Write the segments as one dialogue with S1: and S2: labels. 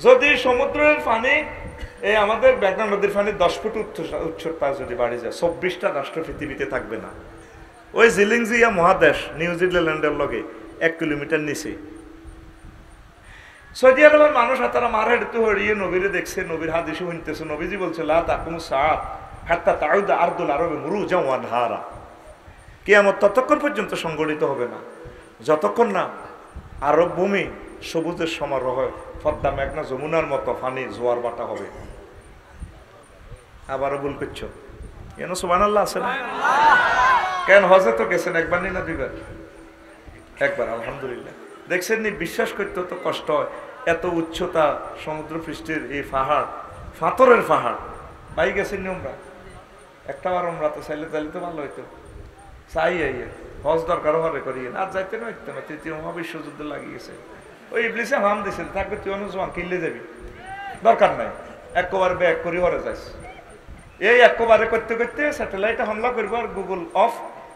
S1: যদি সমুদ্রের পানি এই আমাদের মেঘনা নদীর পানি 10 ফুট উচ্চতা যদি বাড়ি যায়, 24টা রাষ্ট্র পৃথিবীতে থাকবে না। ওই জিলিংজিয়া মহাদেশ নিউজিল্যান্ডের লগে 1 কিলোমিটার নিচে। সৌদি আরবের মানুষ তারা মারা হেঁটে হরিয়ে নবীরে দেখছে, নবীর হাদিসে শুনতেছে। নবীজি বলছে লা তাকুমু সাআত হাত্তা তাউদা আরদুল আরবে মুরুজান ওয়া আনহারা। কিয়ামত ততক্ষণ পর্যন্ত সংগঠিত হবে না যতক্ষণ না আরব ভূমি সবুজের সমারোহ, পদ্মা মেঘনা যমুনার মতো পানি জোয়ার বাটা হবে। আবারও ভুল করছো কেন? সুবহানাল্লাহ আছে না? কেন হজে তো গেছেন একবার না দুইবার? একবার, আলহামদুলিল্লাহ। দেখছেন নি, বিশ্বাস করতে তো কষ্ট হয়। এত উচ্চতা সমুদ্র পৃষ্ঠের এই পাহাড়, পাথরের পাহাড় পাই গেছেন নি আমরা? একটাবার আমরা তো চাইলে তো ভালো হইতো। চাই হজ দরকার হরে করিয়ে আর যাইতে না হইতো না। তৃতীয় মহাবিশ্বযুদ্ধ লাগিয়ে গেছে। ওই ইবলিসে হাম দিছে, থাকবে তুই অনুজমান কিনলে যাবি, দরকার নাই, একবারে ব্যাক করি হরে যাইস। এই একবারে করতে করতে স্যাটেলাইটে হামলা করবো আর গুগল অফ।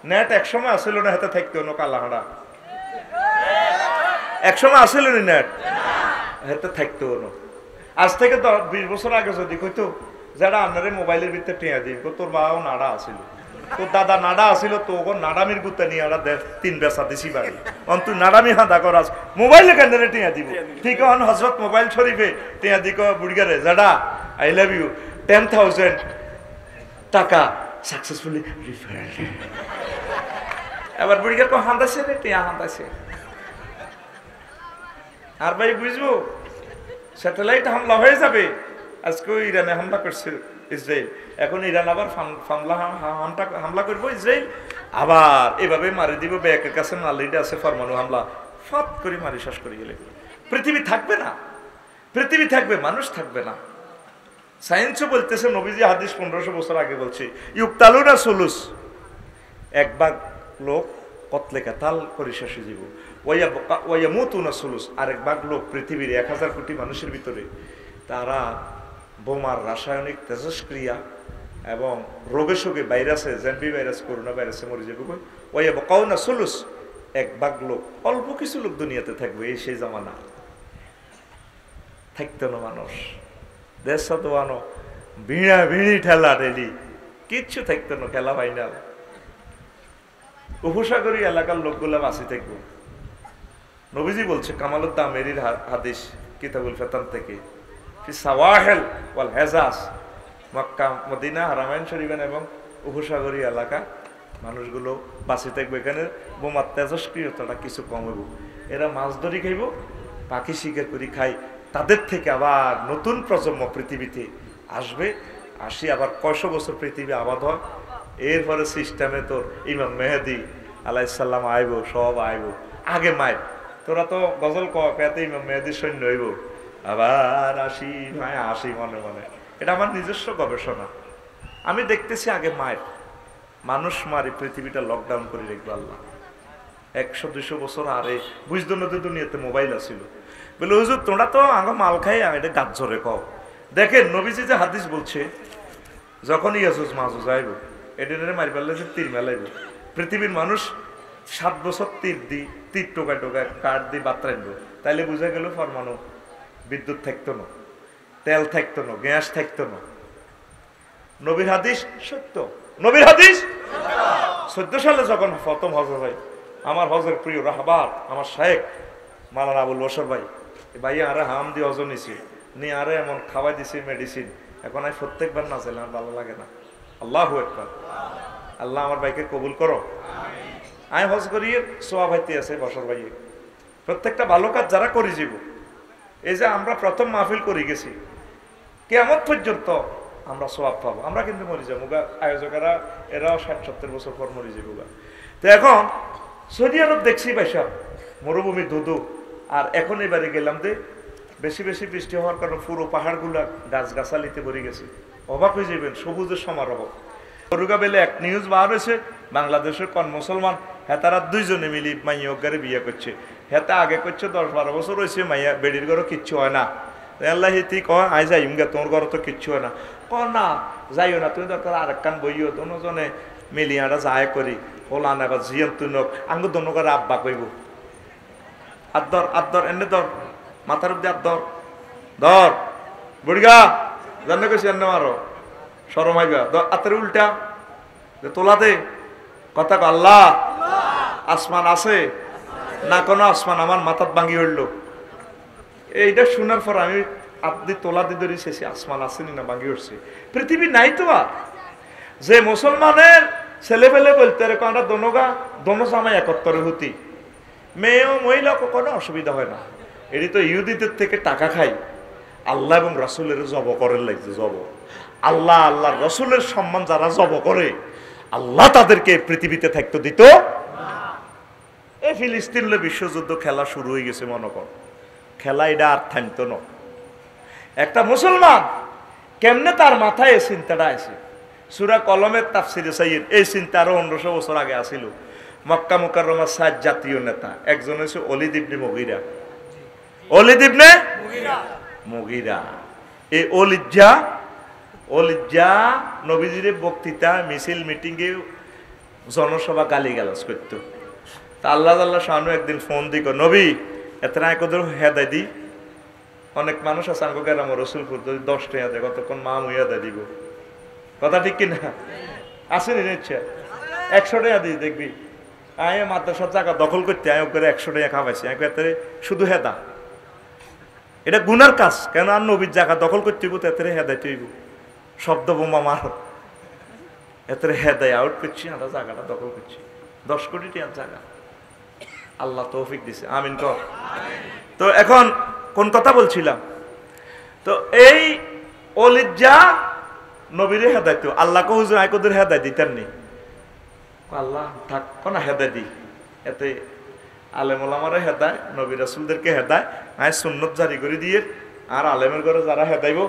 S1: নেট একসময় আসিল না, হাতে থাকতো না কালাহাড়া। একসময় আসিল নি নেট, হাতে থাকতো না। আজ থেকে 20 বছর আগে যদি কইতো যারা আপনার মোবাইলের ভিতরে টেঁয়া দিব, তোর বাবাও নাড়া আসিল, তোর দাদা নাড়া আসিল, তো ওর নাড়ামির গুতা নিয়ে আড়া 3 বেসা দিছি বাড়ি, তুই নাড়ামি হাঁদা করাস মোবাইলে কেন্দ্রে টেঁয়া দিব। ঠিক হন হজরত মোবাইল শরীফে টেঁয়া দিক বুড়িগারে যারা আই লাভ ইউ 10,000 টাকা সাকসেসফুলি রিফার। এবার বুড়িগার কো হাঁদাছে রে, টেঁয়া হাঁদাছে। আর ভাই বুঝবো স্যাটেলাইট হামলা হয়ে যাবে। আজকে ইরানে হামলা করছে ইসরায়েল, এখন ইরান আবার হামলা করবো ইসরায়েল, আবার এভাবে মারি দিব। ব্যাকের কাছে মালিটা আছে পরমাণু হামলা, ফট করে মারি শেষ করে গেলে পৃথিবী থাকবে না। পৃথিবী থাকবে, মানুষ থাকবে না। সায়েন্সও বলতেছে, নবীজি হাদিস 1500 বছর আগে বলছে, ইউক্তালুনা সুলুস, 1 ভাগ লোক কতলে কাতাল করে শেষে যাব, ওয়ায়ামুতুনা সুলুস, আর 1 ভাগ লোক পৃথিবীর 1000 কোটি মানুষের ভিতরে তারা বোমার রাসায়নিক তেজস্ক্রিয়া এবং রোগে শোকে ভাইরাসে, জেনবি ভাইরাস, করোনা ভাইরাসে মরে যাবে। ওয়ায়াবকাউনা সুলুস, 1 ভাগ লোক, অল্প কিছু লোক দুনিয়াতে থাকবে। এই সেই জামানা থাকতো না মানুষ, দেশ সাদওয়ানো ভিড়া ভিড়ি ঠেলা ঠেলি কিচ্ছু থাকতো না, খেলা ফাইনাল। উপসাগরী এলাকার লোকগুলা বাঁচি থাকবো। নবীজি বলছে, কামালুদ্দাম মেরির হাদিস কিতাবুল ফেতান থেকে, সাওয়াহেল ওয়াল হেজাজ, মক্কা মদিনা হারামাইন শরীফান এবং উপসাগরী এলাকা মানুষগুলো বাঁচি থাকবে। এখানে বোমার তেজস্ক্রিয়তাটা কিছু কম হইব। এরা মাছ ধরি খাইব, পাখি শিকার করি খাই। তাদের থেকে আবার নতুন প্রজন্ম পৃথিবীতে আসবে, আসি আবার কয়শো বছর পৃথিবী আবাদ হয়। এরপরে সিস্টেমে তোর ইমাম মেহেদি আলাইসাল্লাম আইব, সব আইব। আগে মায়ের তোরা তো গজল কয়াতে ইমাম মেহেদির সৈন্য হইব, আবার আসি মায় আসি মনে মনে। এটা আমার নিজস্ব গবেষণা। আমি দেখতেছি আগে মায়ের মানুষ মারি পৃথিবীটা লকডাউন করে রেখবে আল্লাহ। 100-200 বছর আরে বুঝতো না তো দুনিয়াতে মোবাইল আসিল। বলে হুজুর তোমরা তো আগে মাল খাই, এটা গাছ ঝরে কও। দেখেন নবীজি যে হাদিস বলছে, যখন ইয়াজুজ মাজুজ আইব, এডেনের মারি পারলে যে তীর মেলাইব। পৃথিবীর মানুষ 7 বছর তীর টোকায় টোকায় কাঠ দিয়ে বাতরাইব। তাইলে বুঝা গেল পরমাণু বিদ্যুৎ থাকতো না, তেল থাকতো না, গ্যাস থাকতো না। নবীর হাদিস সত্য, নবীর হাদিস 14 সালে যখন প্রথম হজ হয়, আমার হজের প্রিয় রাহবার আমার শায়েখ মাওলানা আবুল বশর ভাই আরে হাম দিয়ে হজ নিছি, নিয়ে আরে এমন খাওয়াই দিছি মেডিসিন। এখন আমি প্রত্যেকবার না চাইলে আমার ভালো লাগে না। আল্লাহু আকবার। আল্লাহ আমার ভাইকে কবুল করো। আমি হজ করিয়ে সোয়া ভাইতে আছে বশর ভাইয়ে, প্রত্যেকটা ভালো কাজ যারা করি যাব। এই যে আমরা প্রথম মাহফিল করে গেছি, কিয়ামত পর্যন্ত আমরা সোয়াব পাবো। আমরা কিন্তু মরি যাবো গা, আয়োজকেরা এরাও 60-70 বছর পর মরি যাবো গা। তো এখন সৌদি আরব দেখছি ভাইসা মরুভূমি ধুধু, আর এখন এবারে গেলাম যে বেশি বেশি বৃষ্টি হওয়ার কারণে পুরো পাহাড়গুলা গাছগাছালিতে ভরে গেছে। অবাক হয়ে যাবেন, সবুজের সমারোহ। ফরুকা বেলে এক নিউজ বার হয়েছে, বাংলাদেশের কোন মুসলমান হেতারা 2 জনে মিলি মাইয়া ঘরে বিয়ে করছে। হেতা আগে করছে 10-12 বছর হয়েছে, মাইয়া বেডির ঘরও কিচ্ছু হয় না। আল্লাহ তুই কয় আই যাইম গে, তোর ঘরে তো কিচ্ছু হয় না। না যাইও না, তুমি দরকার আরেকখান বইও, দুজনে মিলিয়াটা যায় করি ওলান এবার জিয়ন তুনক আঙ্গু দন্য করে আব্বা কইব আদর আদর এনে দর মাথার উপরে আদর ধর বুড়িগা জানে কইছি এনে মারো শরম আইবা আতের উল্টা তোলাতে কথা আল্লাহ আসমান আছে না কোনো আসমান আমার মাথাত ভাঙি হইল এইটা শোনার পর আমি আপনি তোলা দিয়ে ধরে শেষে আসমান আসেনি না ভাঙি উঠছে পৃথিবী নাই তো আর যে মুসলমানের ছেলে পেলে বলতে এরকম আমরা দোনো জামাই একত্তরে হতি মেয়ে ও মহিলা কোনো অসুবিধা হয় না এটি তো ইহুদিদের থেকে টাকা খাই আল্লাহ এবং রসুলের জব করার লাগছে জব আল্লাহ আল্লাহর রসুলের সম্মান যারা জব করে আল্লাহ তাদেরকে পৃথিবীতে থাকতে দিত এই ফিলিস্তিনের বিশ্বযুদ্ধ খেলা শুরু হয়ে গেছে মনে কর খেলা এটা আর থামতো না একটা মুসলমান কেমনে তার মাথায় এই চিন্তাটা আছে সূরা কলমের তাফসিরে সাইয়্যিদ এই চিন্তা আরো 1500 বছর আগে আসিল মক্কা মুকাররমার 7 জাতীয় নেতা একজন হচ্ছে ওলীদ ইবনে মুগীরা ওলীদ ইবনে মুগীরা এই ওলীদ নবীজির বক্তৃতা মিছিল মিটিং এ জনসভা গালিগালাজ করত তা আল্লাহ শানু একদিন ফোন দিক নবী এতনা একদর হেদায় দি অনেক মানুষ আছে আঙ্গ গেলাম রসুলপুর যদি 10 টাকা দেয় কতক্ষণ মা মুইয়া দেয় দিব কথা ঠিক কিনা আসেনি ইচ্ছা 100 টাকা দিই দেখবি আয় মাদ্রাসার জায়গা দখল করতে আয় করে 100 টাকা খাওয়াইছি এতে শুধু হেদা এটা গুনার কাজ কেন আর নবীর জায়গা দখল করতে হইব তো এতে হেদায় তৈব শব্দ বোমা মার এতে হেদায় আউট করছি আমরা জায়গাটা দখল করছি 10 কোটি টাকার জায়গা আল্লাহ তৌফিক দিছে আমিন কর তো এখন কোন কথা বলছিলাম তো এই ওলীদ নবীরে হেদায় তো আল্লাহ হুজুর আইকদের হেদায় দিতেন নি আল্লাহ থাক কোন হেদায় দি এতে আলেম ওলামারে হেদায় নবী রাসূলদেরকে হেদায় আয় সুন্নত জারি করে দিয়ে আর আলেমের ঘরে যারা হেদাইব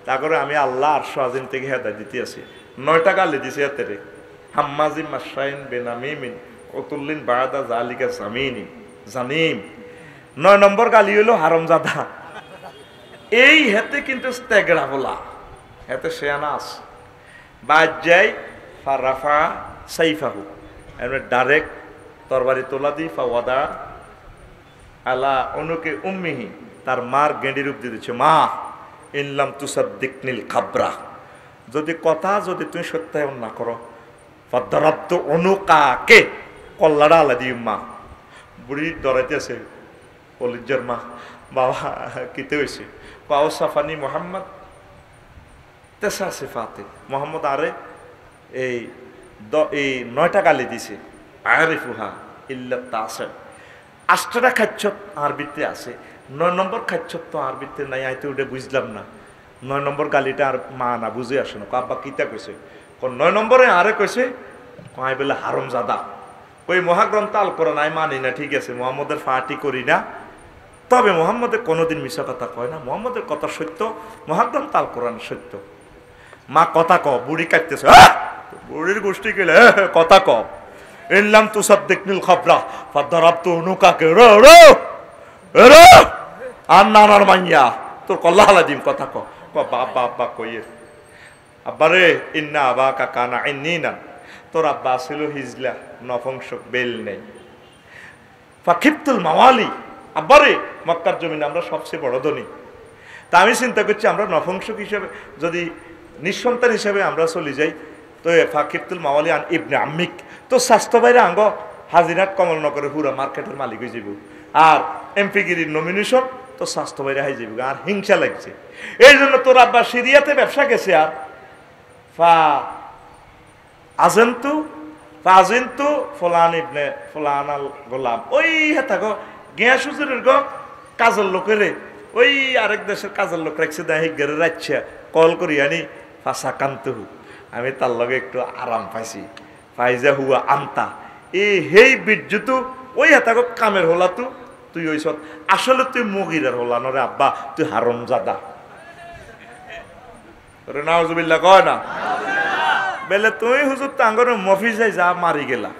S1: তা করে আমি আল্লাহ আরশ আজিম থেকে হেদায় দিতে আছি 9টা গালি দিছে এতে হাম্মাজিম মাশরাইন বেনামিমিন উতুল্লিন বাদা জালিকা জানিম 9 নম্বর গালি হলো হারামজাদা এই হেতে কিন্তু তেগড়া বলা হেতে শেয়ানাস বাজ্জাই ফারাফা সাইফাহু এমন ডাইরেক্ট তরবারি তোলা দি ফাওয়াদা আলা অনুকে উম্মিহি তার মার গেঁড়ি রূপ দিয়ে দিচ্ছে মা ইনলাম তুসাদ্দিকনিল খাবরা যদি কথা যদি তুমি সত্যায়ন না করো ফাদারাবতু অনুকাকে কল্লাড়া আলা দিই মা বুড়ি ডরাইতেছে ওলীদের মা বাবা কিতে হয়েছে পাও সাফানি মোহাম্মদ তেসা সিফাতে মোহাম্মদ আরে এই 9টা গালি দিছে আরিফুহা ইল্লা তাসির 8টা খাচ্ছত আরবিতে আছে 9 নম্বর খাচ্ছত তো আরবিতে নাই আইতে উঠে বুঝলাম না 9 নম্বর গালিটা আর মা না বুঝে আসে না আব্বা কিতা কইছে কোন 9 নম্বরে আরে কইছে কয় বলে হারামজাদা ওই মহাগ্রন্থ আল কোরআন আই মানি না ঠিক আছে মুহাম্মদের ফাটি করি না তবে মুহাম্মদের কোনোদিন মিছা কথা কয় না মুহাম্মদের কথা সত্য মহাগ্রন্থ আল কোরআন সত্য মা কথা ক বুড়ি কাটতেছে বুড়ির গোষ্ঠী গেলে কথা ক ইনলাম তুসাদ্দিকনিল খাবরা ফাদারাবতু উনুকাকে রো আর নানার মাইয়া তোর কল্লা হালা দিম কথা ক বাবা কইয়ে আব্বারে ইন্না আবাকা কানা ইন্নিনা তোর আব্বা ছিল হিজলা নপুংসক বেল নেই ফাকিবতুল মাওয়ালি আব্বারে মক্কার জমিনে আমরা সবচেয়ে বড় ধনী তা আমি চিন্তা করছি আমরা নপুংসক হিসেবে যদি নিঃসন্তান হিসেবে আমরা চলে যাই তো ফাকিবতুল মাওয়ালি আন ইবনে আম্মিক তো স্বাস্থ্য বাইরে আঙ্গ হাজিরাত কমলনগরে পুরা মার্কেটের মালিক হয়ে যাব আর এমপিগিরির নমিনেশন তো স্বাস্থ্য বাইরে হয়ে যাবে আর হিংসা লাগছে এই জন্য তোর আব্বা সিরিয়াতে ব্যবসা গেছে আর আজিন্তু ফলান ইবনে ফলানাল গোলাম ওই হেতা গো গিয়া সুজুরের গো কাজের লোকেরে ওই আরেক দেশের কাজের লোক রাখছে দেয় গেরে রাখছে কল করি আনি ফাঁসা কান্তু আমি তার লগে একটু আরাম পাইছি ফাইজা হুয়া আন্তা এই হেই বিদ্যুৎ ওই হেতা গো কামের হলা তুই ওই সব আসলে তুই মুগিরার হলা নরে আব্বা তুই হারামজাদা তোরে নাউজুবিল্লাহ কয় না বেলে তুই হুজুর তাঙ্গর মফিজাই যা মারি গেলা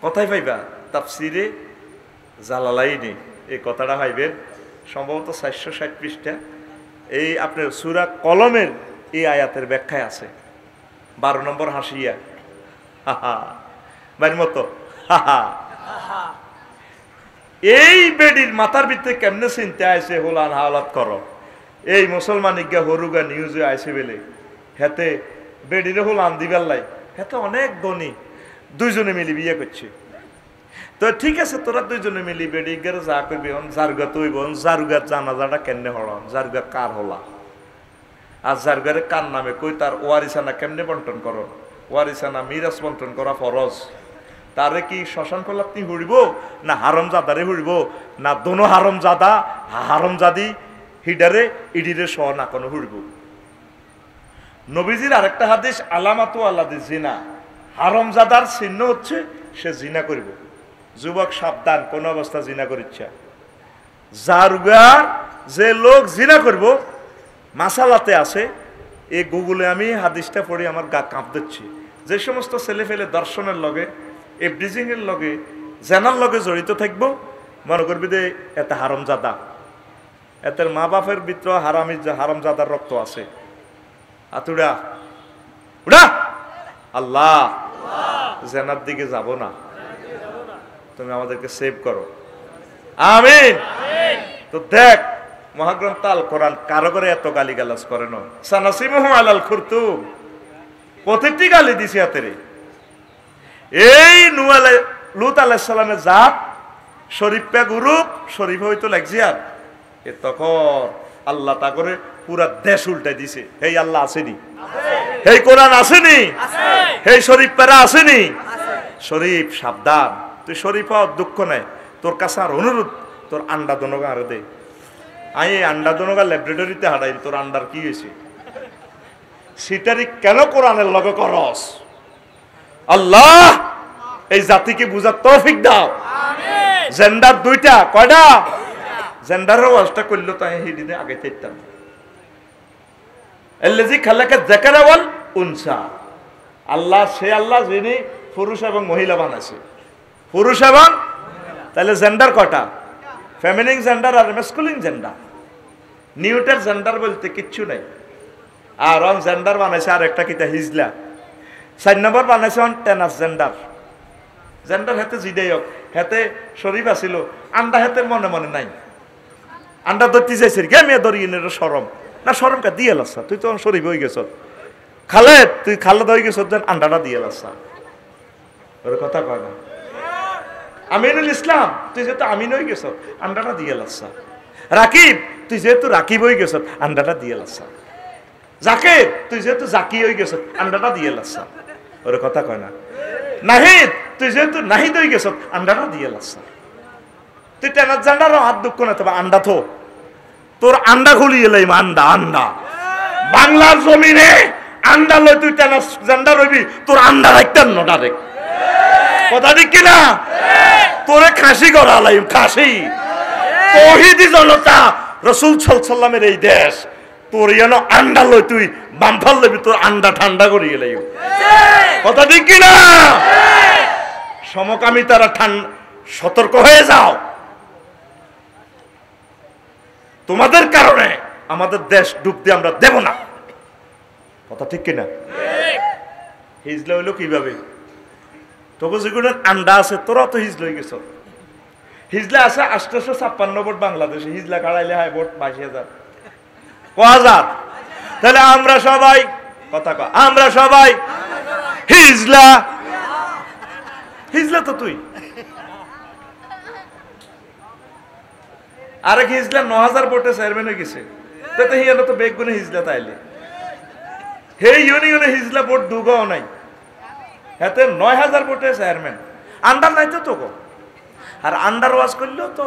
S1: কথাই পাইবা তাফসিরে জালালাইনি এই কথাটা পাইবেন সম্ভবত 460 পৃষ্ঠা এই আপনার সূরা কলমের এই আয়াতের ব্যাখ্যায় আছে 12 নম্বর হাসিয়া বাড়ির মতো এই বেডির মাথার ভিতরে কেমনে চিন্তা আছে হোলান হাওলাত করো এই মুসলমান ইজ্ঞা হরুগা নিউজে আইসে বেলে হেতে বেডিরে হল আন্দি বেল্লাই হেতে অনেক ধনী দুইজনে মিলি বিয়ে করছে। তো ঠিক আছে তোরা দুইজনে মিলি বেডি ইজ্ঞারে যা করবি জারুগা তৈব জারুগার জানাজাটা কেমনে হলাম জারুগা কার হলা আর জারুগারে কার নামে কই তার ওয়ারিসানা কেমনে বন্টন করো ওয়ারিসানা মিরাজ বন্টন করা ফরজ। তারে কি শ্মশান খোলাতে হুড়িব না হারম জাদারে হুড়িব না দোনো হারম জাদা হারম জাদি হিডারে ইডিরে সহ না কোনো হুড়িব। নবীজির আরেকটা হাদিস আলামাতু আল্লাদি জিনা হারম জাদার চিহ্ন হচ্ছে সে জিনা করব। যুবক সাবধান কোন অবস্থা জিনা করিচ্ছা জারুগার যে লোক জিনা করব মাসালাতে আছে এই গুগলে আমি হাদিসটা পড়ি আমার গা কাঁপ দিচ্ছি। যে সমস্ত ছেলে ফেলে দর্শনের লগে এভরিজিং এর লগে জেনার লগে জড়িত থাকবো মনে করবি যে এতে হারামজাদা এতের মা বাপের ভিতর হারামজাদার রক্ত আছে। আতুড়া উড়া আল্লাহ জেনার দিকে যাব না, তুমি আমাদেরকে সেভ করো আমিন। তো দেখ মহাগ্রন্থ আল কোরআন কারো করে এত গালিগালাজ করে না সানাসিমুহু আলাল খুরতুম প্রত্যেকটি গালি দিছি হাতেরে। এই লুত আলাইহিস সালামের জাত শরীফ পে গ্রুপ শরীফ হইতো লাগছে আর এ তখন আল্লাহ তা করে পুরা দেশ উল্টাই দিছে। এই আল্লাহ আসেনি, এই কোরআন আসেনি, এই শরীফ পেরা আসেনি। শরীফ সাবধান, তুই শরীফ হওয়ার দুঃখ নাই, তোর কাছে আর অনুরোধ তোর আন্ডা দনগা আর দে। আই আন্ডা দনগা ল্যাবরেটরিতে হারাই তোর আন্ডার কি হয়েছে সেটারই কেন কোরআনের লগে করস। আল্লাহ এই জাতিকে বুঝার তৌফিক দাও। জেন্ডার দুইটা কয়টা জেন্ডারের ওয়াজটা করলো তাই হিদিনে আগে চাইতাম আল্লাযী খালাকা যাকারা ওয়াল উনসা। আল্লাহ সে আল্লাহ যিনি পুরুষ এবং মহিলা বানাইছে। পুরুষ এবং তাহলে জেন্ডার কয়টা ফেমিনিন জেন্ডার আর ম্যাসকুলিন জেন্ডার। নিউটার জেন্ডার বলতে কিচ্ছু নাই। আর অন জেন্ডার বানাইছে আর একটা কিতা হিজলা। 4 নম্বর বানাইছে অন টেনাস জেন্ডার। জেন্ডার হাতে জিদাই হোক হাতে শরীফ আছিল আন্ডা হাতে মনে মনে নাই আন্ডা ধরতে চাইছে গে মেয়ে ধরি সরম না সরম কা দিয়ে লাসা তুই তো শরীফ হয়ে গেছ খালেদ তুই খালেদ হয়ে গেছ যেন আন্ডাটা দিয়ে লাসা ওর কথা কয় না। আমিনুল ইসলাম তুই যেহেতু আমিন হয়ে গেছ আন্ডাটা দিয়ে লাসা। রাকিব তুই যেহেতু রাকিব হয়ে গেছ আন্ডাটা দিয়ে লাসা। জাকির তুই যেহেতু জাকি হয়ে গেছ আন্ডাটা দিয়ে লাসা ওর কথা কয় না। নাহিদ তুই যেহেতু নাহিদ হয়ে গেছ আন্ডাটা দিয়ে লাসা। তুই টেনার জান্ডারও হাত দুঃখ না তবে আন্ডা থো তোর আন্ডা খুলি এলাইম আন্ডা আন্ডা বাংলার জমিনে আন্ডা লই তুই টেনার জান্ডার হইবি তোর আন্ডা রাখতেন না ডাইরেক্ট কথা ঠিক কিনা তোরে খাসি করা লাইম খাসি তৌহিদি জনতা রাসূল সাল্লাল্লাহু আলাইহি সাল্লামের এই দেশ তোর যেন আন্ডা লই তুই বাম্পার লইবি তোর আন্ডা ঠান্ডা করি গেলাইম কথা ঠিক কিনা সমকামিতারা সতর্ক হয়ে যাও। তোমাদের কারণে আমাদের দেশ ডুবতে আমরা দেব না কথা ঠিক কিনা। হিজলা হইলো কিভাবে তোকে যেগুলো আন্ডা আছে তোরা তো হিজলা হয়ে গেছ। হিজলা আছে 856 ভোট বাংলাদেশে হিজলা কাড়াইলে হয় ভোট 22,000 1000 তাহলে আমরা সবাই কথা কয় আমরা সবাই হিজলা হিজলা তো তুই আরেক হিজলা 9000 ভোটে চেয়ারম্যান হয়ে গেছে তাতে হিয়ানো তো বেগুনে হিজলা তাইলে হে ইউনিয়নে হিজলা ভোট দুগাও নাই হাতে 9000 ভোটে চেয়ারম্যান আন্ডার নাই তো তোকে আর আন্ডার ওয়াজ করলেও তো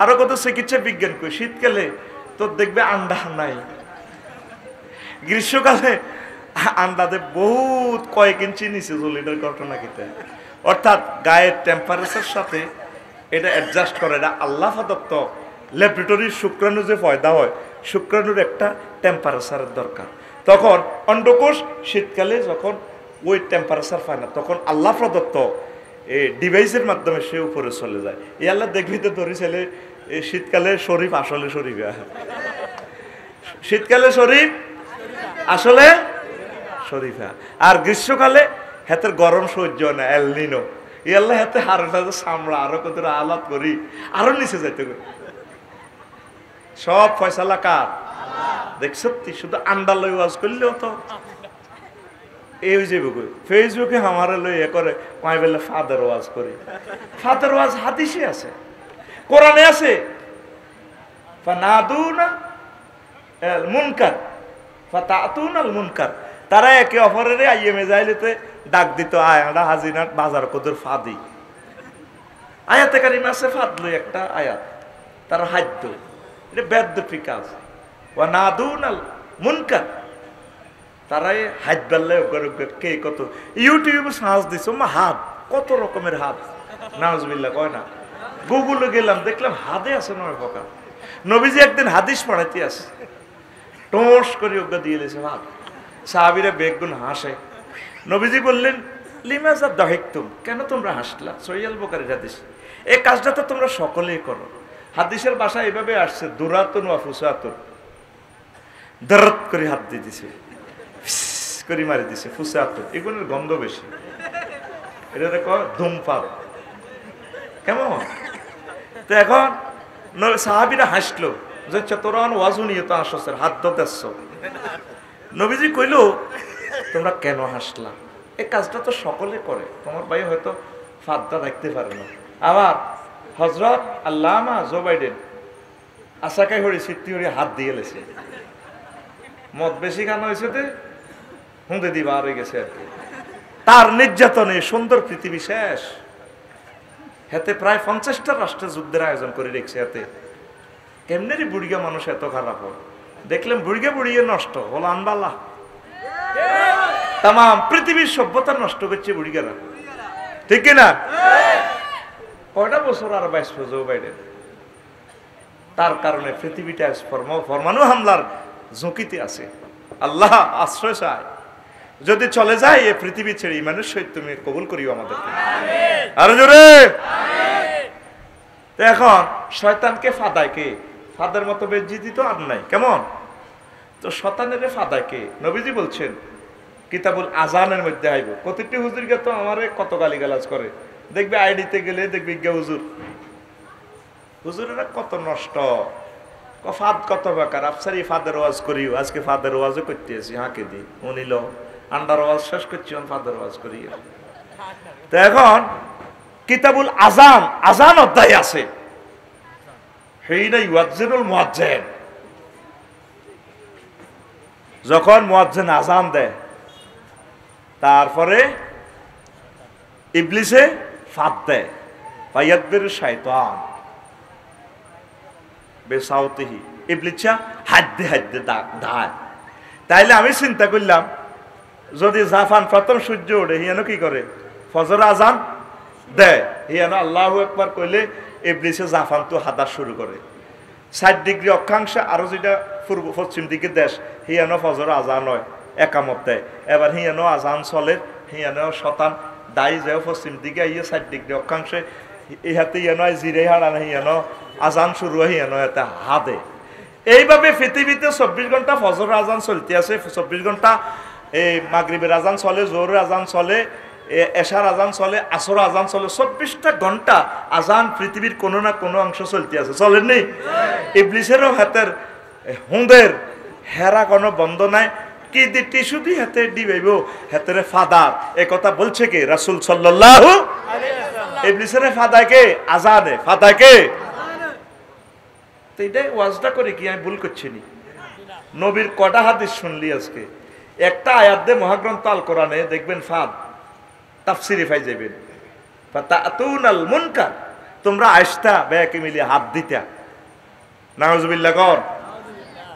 S1: আরো কত চিকিৎসা বিজ্ঞান কই শীতকালে তোর দেখবে আন্ডা নাই গ্রীষ্মকালে আন্ডাতে বহুত কয়েক ইঞ্চি নিচে চলে এটার ঘটনা কিতে অর্থাৎ গায়ের টেম্পারেচার সাথে এটা অ্যাডজাস্ট করে এটা আল্লাহ প্রদত্ত ল্যাবরেটরির শুক্রাণু যে পয়দা হয় শুক্রাণুর একটা টেম্পারেচারের দরকার। তখন অন্ডকোষ শীতকালে যখন ওই টেম্পারেচার পায় না তখন আল্লাহ প্রদত্ত এই ডিভাইসের মাধ্যমে সে উপরে চলে যায়। এই আল্লাহ দেখবি তো ধরি ছেলে শীতকালে শরীফ আসলে শরীফ শীতকালে শরীফ আসলে শরীফা আর গ্রীষ্মকালে হাতের গরম সহ্য না এল নিনো এই আল্লাহ হাতে হারটা সামড়া আরো কতটা আলাপ করি আরো নিচে যাইতে করি সব ফয়সালা কার দেখ সত্যি শুধু আন্ডা লই ওয়াজ করলেও তো এই যে ফেসবুকে আমার লই এ করে কয় বেলা ফাদার ওয়াজ করি। ফাদার ওয়াজ হাদিসে আছে, কোরআনে আছে, ফানাদুনা আল মুনকার ফাতাতুনাল মুনকার। তারা একে অপরের আইয়ে মেজাইলেতে ডাক দিত, আয় আমরা হাজিনাত বাজার কদর ফাদি। আয়াতে কারিমা আছে ফাদ লই একটা আয়াত, তার হাদ্য এটা বেদপি কাজ। ওয়া নাদুনাল মুনকার, তারাই হাত বাল্লে কে কত ইউটিউবে সার্চ দিছো মা হাত কত রকমের হাত, নাউজুবিল্লাহ কয় না। গুগলে গেলাম দেখলাম হাদে আছে 9 প্রকার। নবীজি একদিন হাদিস পড়াইতে আছে, টোস করে ওকে দিয়ে দিয়েছে হাত। সাহাবীরা বেগুন হাসে। নবীজি বললেন, লিমাজা দাহিকতুম, কেন তোমরা হাসলা? সহিহ বুখারীর হাদিস। এই কাজটা তো তোমরা সকলেই করো। হাদিসের ভাষা এভাবে আসছে, দুরাতুন ওয়া ফুসাতুন, দরদ করে হাত দিয়ে দিছে, করে মারি দিছে, ফুসাতুন এগুলোর গন্ধ বেশি, এটা দেখো ধূমপান কেমন। তো এখন সাহাবীরা হাসলো যে তোরা ওয়াজু নিয়ে তো আসছেন, হাত ধরতেছ। নবীজি কইল, তোমরা কেন হাসলা? এই কাজটা তো সকলে করে, তোমার ভাই হয়তো ফাদটা রাখতে পারে না। আবার হযরত আল্লামা জো বাইডেন আশাকাই হরি সিদ্ধি হরি হাত দিয়ে লেছে, মদ বেশি খানো হয়েছে তে হুঁদে দিবা আর গেছে আর কি। তার নির্যাতনে সুন্দর পৃথিবী শেষ। হাতে প্রায় 50টা রাষ্ট্রের যুদ্ধের আয়োজন করে রেখেছে। হাতে কেমনেরই বুড়িয়া মানুষ এত খারাপ হয়, দেখলাম বুড়িয়া বুড়িয়ে নষ্ট হলো আনবালা, তাম পৃথিবীর সভ্যতা নষ্ট করছে বুড়িগারা, ঠিক কিনা? কয়টা বছর আর 22 বছর বাইরে, তার কারণে পৃথিবীটা পরমাণু হামলার ঝুঁকিতে আছে। আল্লাহ আশ্রয় চায়, যদি চলে যায় এই পৃথিবী ছেড়ে ইমানের সহিত তুমি কবুল করিও আমাদেরকে, আরো জোরে। এখন শয়তানকে ফাদায় কে? ফাদার মতো বেজ্জিতি তো আর নাই, কেমন? তো শয়তানের ফাদায় কে? নবীজি বলছেন কিতাবুল আজানের মধ্যে আইব, প্রতিটি হুজুরকে তো আমারে কত গালিগালাজ করে, দেখবে আইডিতে গেলে দেখবি হুজুর, হুজুরেরা কত নষ্ট, ফাদ কত বেকার, আফসারি ফাদের ওয়াজ করিও, আজকে ফাদের ওয়াজও করতে আসি হাঁকে দি উনিল আন্ডার ওয়াজ শেষ করছি, ফাদের ওয়াজ করি। তো এখন কিতাবুল আজান, আজান অধ্যায় আছে, যখন মুয়াজ্জিন আজান দেয় তারপরে ইবলিসে ফাদ দেয়, ফায়াদবির শাইতান বেসাউতিহি, ইবলিসা হাদ্দে হাদ্দে দায়। তাইলে আমি চিন্তা করলাম, যদি জাফান প্রথম সূর্য ওঠে হিয়ানো কি করে? ফজর আজান দেয়, হিয়ানো আল্লাহু আকবার কইলে ইবলিসে জাফান তো হাদা শুরু করে। 60 ডিগ্রি অক্ষাংশে আরো যেটা পূর্ব পশ্চিম দিকে দেশ, হিয়ানো ফজর আজান হয়, একামত দেয়। এবার হিয়ানো আজান চলে, হিয়ানো শতান দায়ী যায় পশ্চিম দিকে, ইয়ে 60 ডিগ্রি অক্ষাংশে ইহাতে ইয়ানো জিরে হারানো, হিয়ানো আজান শুরু হয়, হিয়ানো এতে হাদে। এইভাবে পৃথিবীতে 24 ঘন্টা ফজর আজান চলতে আছে, 24 ঘন্টা এই মাগরিবের আজান চলে, জোহরের আজান চলে, এশার আজান চলে, আসর আজান চলে, 24টা ঘন্টা আজান পৃথিবীর কোনো না কোনো অংশ চলতে আছে, চলেননি? ইবলিসেরও হাতের হুঁদের হেরা কোনো বন্ধ নাই, কি দি টিস্যু দি হাতে দিবেব হাতের ফাদার, এ কথা বলছে কে? রাসূল সাল্লাল্লাহু আলাইহি ওয়াসাল্লাম। ইবলিসের ফাদায় কে? আজানে ফাদায় কে? তো এটাই ওয়াজটা করে কি আমি ভুল করছি নি? নবীর কটা হাদিস শুনলি আজকে? একটা আয়াত দে মহাগ্রন্থ আল কোরআনে দেখবেন ফাদ তাফসিরে পাই যাবেন, ফাতাতুনাল মুনকার, তোমরা আইসতা বেয়াকে মিলিয়ে হাত দিতা, নাউজুবিল্লাহ কর।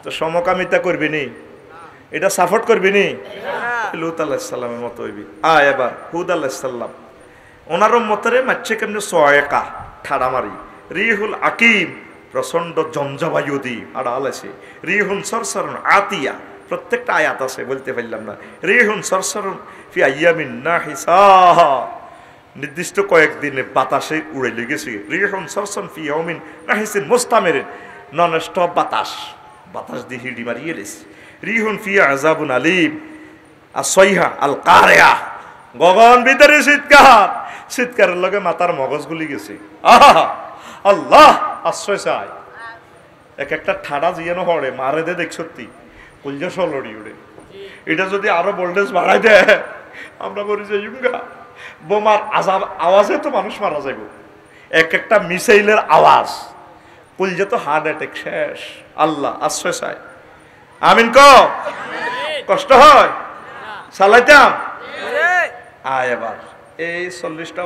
S1: তো সমকামিতা করবি নি, এটা সাপোর্ট করবি নি? লূত আলাইহিস সালামের মতো হইবি। এবার হুদ আলাইহিস সালাম ওনার মতরে মাচ্ছে কেমনে সয়াকা ঠাড়া মারি, রিহুল আকিম প্রচন্ড জঞ্জবায়ু দি আড়াল আছে, রিহুন সরসরন আতিয়া, প্রত্যেকটা আয়াত আছে বলতে পারলাম না। রিহুন সরসরন ফি আইয়ামিন নাহিসাহ, নির্দিষ্ট কয়েকদিনে বাতাসে উড়ে লেগেছে। রিহুন সরসরন ফি ইয়াউমিন নাহিসিন মুস্তামিরিন, নন স্টপ বাতাস, বাতাস দিয়ে হিড়ি মারিয়ে রেছে। রিহুন ফি আযাবুন আলিম, আসয়হা আল কারিয়া, গগন ভিতরে চিৎকার, চিৎকারের লগে মাথার মগজ গুলি গেছে। আহা আল্লাহ আশ্রয় চাই, এক একটা ঠাডা জিয়ানো হড়ে মারে দে দেখ সত্যি। কলজা সলড়ি উড়ে। এটা যদি আরো ভোল্টেজ বাড়াই দেয় আমরা বলি যে ইমগা বোমার আওয়াজে তো মানুষ মারা যাইব। এক একটা মিসাইলের আওয়াজ, কলজা তো হার্ট অ্যাটাক শেষ। আল্লাহ আশ্রয় চাই। আমিন ক কষ্ট হয় চালাইতাম। আয় এবার এই 40টা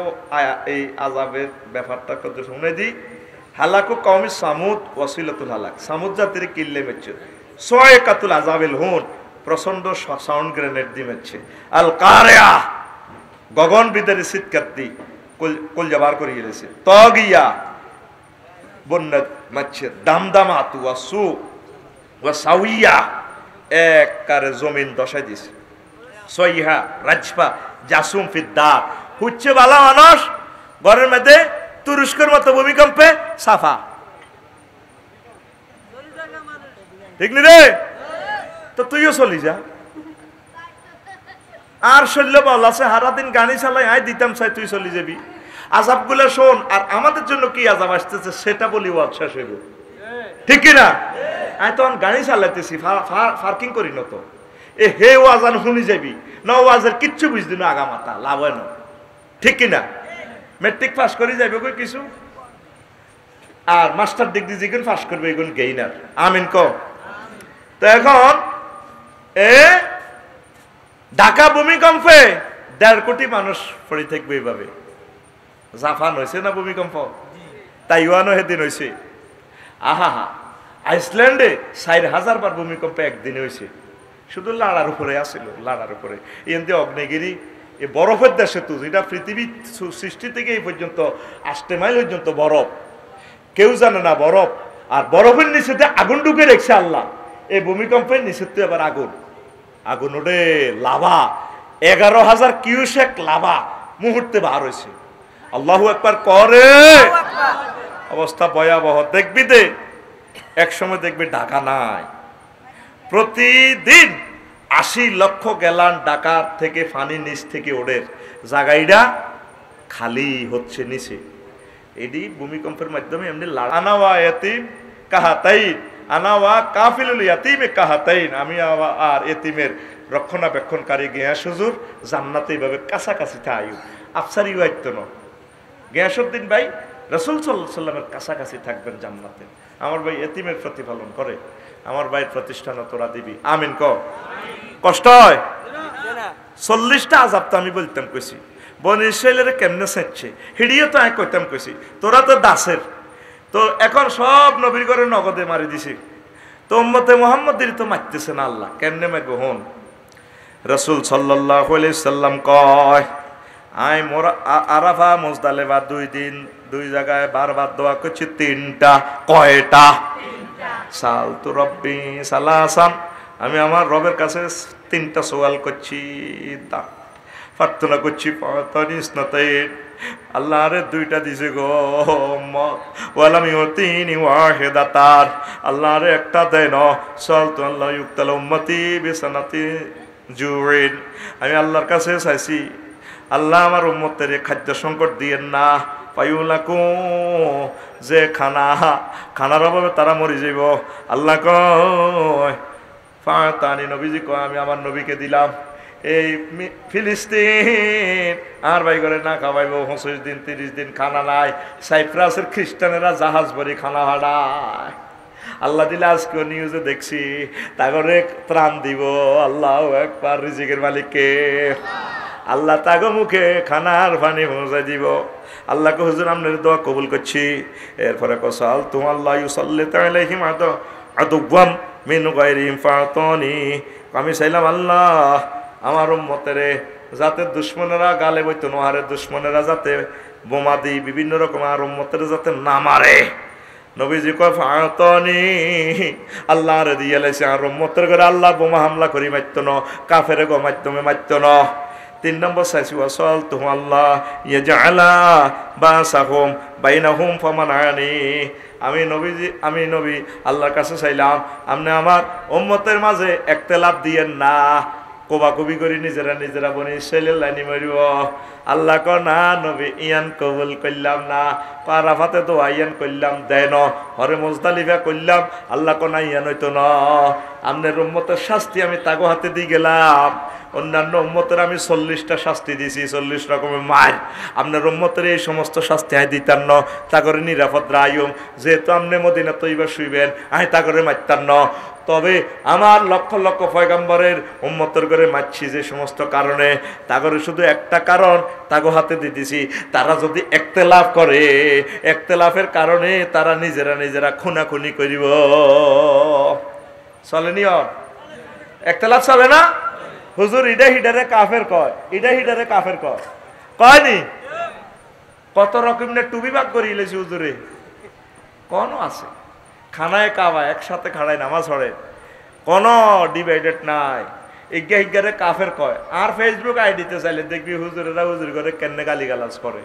S1: এই আযাবের ব্যাপারটা কত শুনে দিই। হালাকু কওমি সামুদ ওয়াসিলাতুল হালাক, সামুদ জাতির কিল্লে মেচ্ছে সয়কাতুল আযাবিল হুন, প্রচন্ড সাউন্ড গ্রেনেড দিয়ে মেচ্ছে। আল কারিয়া, গগন বিদারি চিৎকার দি কল যাবার করে গেছে। তগিয়া বন্যাত মাচ্ছে, দামদামাতু ওয়াসু ওয়া সাউইয়া, এক কারে জমিন দশাই দিছে। সইহা রাজপা জাসুম ফিদ্দার, হচ্ছে বালা মানুষ ঘরের মধ্যে তুরস্কের মতো ভূমিকম্পে সাফা। ঠিক নি রে? তো তুইও চলি যা। আর শৈল্য বল আছে সারাদিন গাড়ি চালাই আয় দিতাম চাই, তুই চলি যাবি। আজাব গুলা শোন, আর আমাদের জন্য কি আজাব আসতেছে সেটা বলি ওয়াজ শেষ হইব। ঠিক কিনা? আমি তখন গাড়ি চালাইতেছি, পার্কিং করি না তো। এ হে ওয়াজান শুনি যাবি না, ওয়াজের কিচ্ছু বুঝদি না, আগা মাথা লাভ হয় না। ঠিক কিনা? মেট্রিক পাস করে যাবে কই কিছু, আর মাস্টার ডিগ্রি যেগুন পাস করবে এগুন গেইনার। আমিন ক। তো এখন ঢাকা ভূমিকম্পে 1.5 কোটি মানুষ পড়ে থাকবে এইভাবে। জাপান হয়েছে না ভূমিকম্প, তাইওয়ানও সেদিন হয়েছে। আহা হা, আইসল্যান্ডে 4,000 বার ভূমিকম্প একদিনে হয়েছে। শুধু লাড়ার উপরে আসছিল, লাড়ার উপরে। এমনি অগ্নেগিরি, এই বরফের দেশে তো, যেটা পৃথিবীর সৃষ্টি থেকে এই পর্যন্ত 8 মাইল পর্যন্ত বরফ, কেউ জানে না বরফ। আর বরফের নিচেতে আগুন ঢুকে রেখেছে আল্লাহ। এই ভূমিকম্পের নিচেতে আবার আগুন, আগুন ওঠে, লাভা 11,000 কিউসেক লাভা মুহূর্তে বার হয়েছে। আল্লাহু আকবার করে, অবস্থা ভয়াবহ। দেখবি দে, এক সময় দেখবি ঢাকা নাই। প্রতিদিন 80 লক্ষ গ্যালান ঢাকা থেকে পানি নিচ থেকে ওঠে, জায়গাটা খালি হচ্ছে নিচে। এটি ভূমিকম্পের মাধ্যমে এমনি আনাওয়া এতিম কাহাতাইন, আনাওয়া কাফিলুল ইয়াতিমে কাহাতাইন, আমি আর এতিমের রক্ষণাবেক্ষণকারী গিয়াস হুজুর জান্নাতে এইভাবে কাছাকাছি থাই। আফসারি হইতো না, গিয়াসউদ্দিন ভাই রাসূল সাল্লাল্লাহু আলাইহি সাল্লামের কাছাকাছি থাকবেন জান্নাতে। আমার ভাই এতিমের প্রতিপালন করে, আমার ভাইয়ের প্রতিষ্ঠান তোরা দিবি। আমিন ক। কষ্ট হয়? 40টা আযাব তো আমি বলতাম কইছি। বনি ইসরাইলের কেমনে সেচ্ছে হিড়িও তো আমি কইতাম কইছি। তোরা তো দাসের, তো এখন সব নবীর ঘরে নগদে মারি দিছি। তো উম্মতে মুহাম্মদের তো মারতেছে না আল্লাহ, কেমনে মারবো? হন রাসূল সাল্লাল্লাহু আলাইহি সাল্লাম কয়, আই মোরা আরাফা মুজদালিফা 2 দিন 2 জায়গায় বারবার দোয়া করছি। 3টা। কয়টা? সাল তু রব্বি সালাসান, আমি আমার রবের কাছে 3টা সওয়াল করছি, প্রার্থনা করছি। আল্লাহ রে 2টা দিছে গো উম্মত, ওয়ালাম ইউতিনি ওয়াহিদাতান, আল্লাহ রে একটা দেন। সালতু আল্লাহ ইউক্তাল উম্মতি বিসানাতি জুইন, আমি আল্লাহর কাছে চাইছি আল্লাহ আমার উম্মতের খাদ্য সংকট দিয়েন না। পাইউলাকু, যে খানার অভাবে তারা মরে যাইব। আল্লাহ কয় ফাতানি, নবীজি কয় আমি আমার নবীকে দিলাম এই ফিলিস্তিন, আর ভাই করে না খাওয়াইব 25 দিন 30 দিন খানা নাই। সাইপ্রাসের খ্রিস্টানেরা জাহাজ ভরি খানা হারায়। আল্লাহ দিলে আজকেও নিউজে দেখছি তাগরে ত্রাণ দিব। আল্লাহ একবার রিজিকের মালিককে আল্লাহ তাগো মুখে খানার পানি পৌঁছাই দিব। আল্লাহকে হুজুর আপনার দোয়া কবুল করছি। এরপরে কসাল তোমার আল্লাহ ইউসাল্লিতু আলাইহিম আদুওয়াম মিন গায়রিহিম ফাতানি, আমি চাইলাম আল্লাহ আমার উম্মতের যাতে দুশ্মনেরা গালে বইতো নোহারে, দুশ্মনেরা যাতে বোমা দিই বিভিন্ন রকম, আর উম্মতের যাতে না মারে। নবীজি কয় ফাতানি, আল্লাহ রে দিয়ে লাইছে আর উম্মতের করে আল্লাহ বোমা হামলা করি মারতো না, কাফেরে গো মাধ্যমে মারতো না। 3 নম্বর চাইছি ওয়াসাল তু আল্লাহ ইয়াজআলা বাসাহুম বাইনাহুম ফামানানি, আমি নবী আল্লাহর কাছে চাইলাম আপনি আমার উম্মতের মাঝে একতেলাপ দিয়েন না, কোবাকুবি করি নিজেরা বনি ইসরাইলের লাইনি মারিব। আল্লাহ ক না নবী ইয়ান কবুল করলাম না, আরাফাতে তো ইয়ান করলাম দেন, হরে মুজদালিফা করলাম, আল্লাহ ক না ইয়ান হইতো না। আপনার উম্মতের শাস্তি আমি তাগো হাতে দিয়ে গেলাম, অন্যান্য উম্মতের আমি 40টা শাস্তি দিছি, 40 রকমের মার। আপনার উম্মতের এই সমস্ত শাস্তি আই দিতাম ন, তা করে নিরাপদ রায়ুম, যেহেতু আপনি মদিনা তৈবা শুইবেন, আই তা করে মারতাম ন। তবে আমার লক্ষ লক্ষ পয়গম্বরের উম্মতের করে মারছি যে সমস্ত কারণে, তা করে শুধু একটা কারণ তাগো হাতে দিতেছি, তারা যদি একতেলাফ করে, একতেলাফের কারণে তারা নিজেরা নিজেরা খুনাখুনি করিব। চলেনি একতেলাফ চলে না? হুজুর ইডা হিডারে কাফের কয়, ইডা হিডারে কাফের কয়, কয়নি? কত রকমের টুবি ভাগ করি ইলেছি হুজুরে, কোন আছে? খানায় কাবা একসাথে খাড়ায় নামাজ পড়ে, কোনো ডিভাইডেড নাই। ইজ্ঞা ইজ্ঞারে কাফের কয়। আর ফেসবুক আইডিতে চাইলে দেখবি হুজুরেরা হুজুর করে কেন্নে গালিগালাজ করে,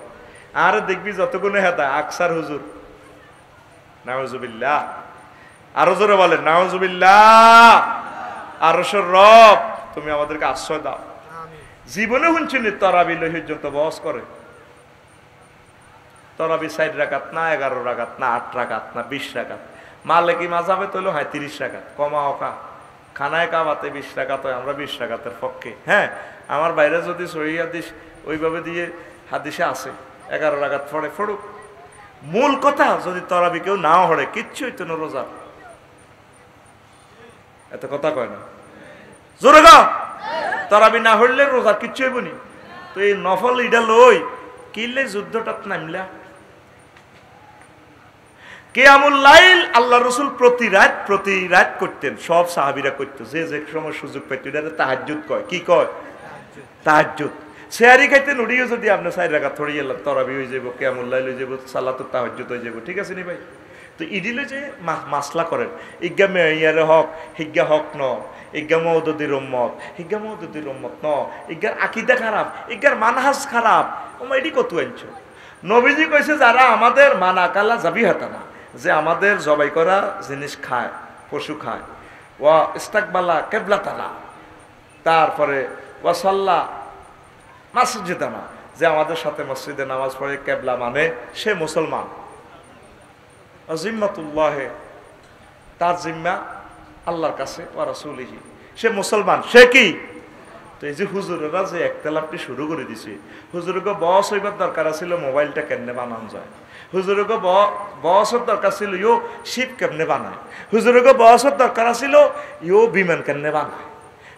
S1: আর দেখবি যতগুলো হেতা আকসার হুজুর। নাউজুবিল্লাহ, আরো জোরে বলেন নাউজুবিল্লাহ। আরশের রব তুমি আমাদেরকে আশ্রয় দাও। জীবনে শুনছেন তরাবি লহির্যন্ত বস করে, তরাবি 4 রাকাত না 11 রাকাত না 8 রাকাত না 20 রাকাত, মালিকি মাযহাবে তো হলো 30 রাকাত, কমা ওকা খানায় কাবাতে 20 রাকাত হয়, আমরা 20 রাকাতের পক্ষে। হ্যাঁ, আমার বাইরে যদি সহিহ হাদিস ওইভাবে দিয়ে হাদিসে আছে 11 রাকাত পড়ে পড়ুক। মূল কথা যদি তরাবি কেউ নাও হড়ে কিচ্ছু হইতো না রোজা। এত কথা কয় না জোরে গা, তরাবি না হইলে রোজা কিচ্ছু হইব নি। তো এই নফল ইডা লই কিনলে যুদ্ধটা নামলা। কিয়ামুল লাইল আল্লাহ রসুল প্রতি রাত করতেন, সব সাহাবীরা করতো, যে যে সময় সুযোগ পাইতো। এটা তাহাজ্জুদ কয়। কি কয়? তাহাজ্জুদ। সেহারি খাইতেন, উড়িও যদি আপনি 4 রাকাত থড়ি এলাম, তরাবি হয়ে যাব, কিয়ামুল লাইল হয়ে যাব, সালাতুত তাহাজ্জুদ হয়ে যাব। ঠিক আছে নি ভাই? তো ইডিলে যে মাসলা করেন, ইজ্ঞা মেয়ারে হক হিজ্ঞা হক ন, ইজ্ঞা মওদুদির উম্মত হিজ্ঞা মওদুদির উম্মত ন, ইজ্ঞার আকীদা খারাপ, ইজ্ঞার মানহাজ খারাপ। ওমা এডি কত আনছো? নবীজি কইছে যারা আমাদের মানাকালা যাবিহাতা না, যে আমাদের জবাই করা জিনিস খায়, পশু খায়, ওয়া ইস্তাকবালা কিবলাতানা, তারপরে ওয়া সাল্লা মাসজিদানা, যে আমাদের সাথে মসজিদে নামাজ পড়ে কিবলা মানে, সে মুসলমান। জিম্মাতুল্লাহে, তার জিম্মা আল্লাহর কাছে, ওয়া রাসূলিহি, সে মুসলমান। সে কি? তো এই যে হুজুরেরা যে একতলাপটি শুরু করে দিছে, হুজুরকে বস হইবার দরকার ছিল মোবাইলটা কেমনে বানানো যায়, হুজুরকে বসের দরকার ছিল ইও শিপ কেমনে বানায়, হুজুরকে বসের দরকার ছিল ইও বিমান কেমনে বানায়।